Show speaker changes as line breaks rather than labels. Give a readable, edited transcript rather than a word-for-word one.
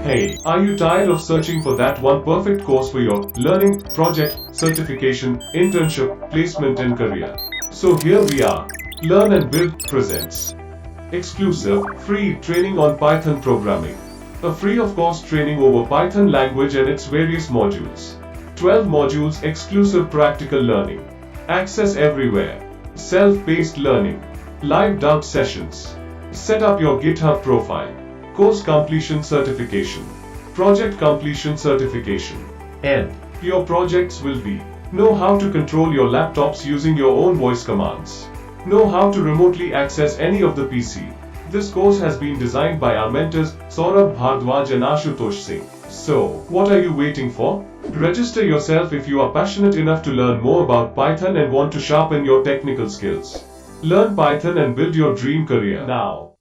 Hey, are you tired of searching for that one perfect course for your learning, project, certification, internship, placement and career? So here we are. Learn and Build presents exclusive, free training on Python programming. A free of cost training over Python language and its various modules. 12 modules, exclusive practical learning. Access everywhere. Self-paced learning. Live doubt sessions. Set up your GitHub profile. Course completion certification. Project completion certification. And your projects will be: know how to control your laptops using your own voice commands. Know how to remotely access any of the PC. This course has been designed by our mentors Saurabh Bhardwaj and Ashutosh Singh. So, what are you waiting for? Register yourself if you are passionate enough to learn more about Python and want to sharpen your technical skills. Learn Python and build your dream career now.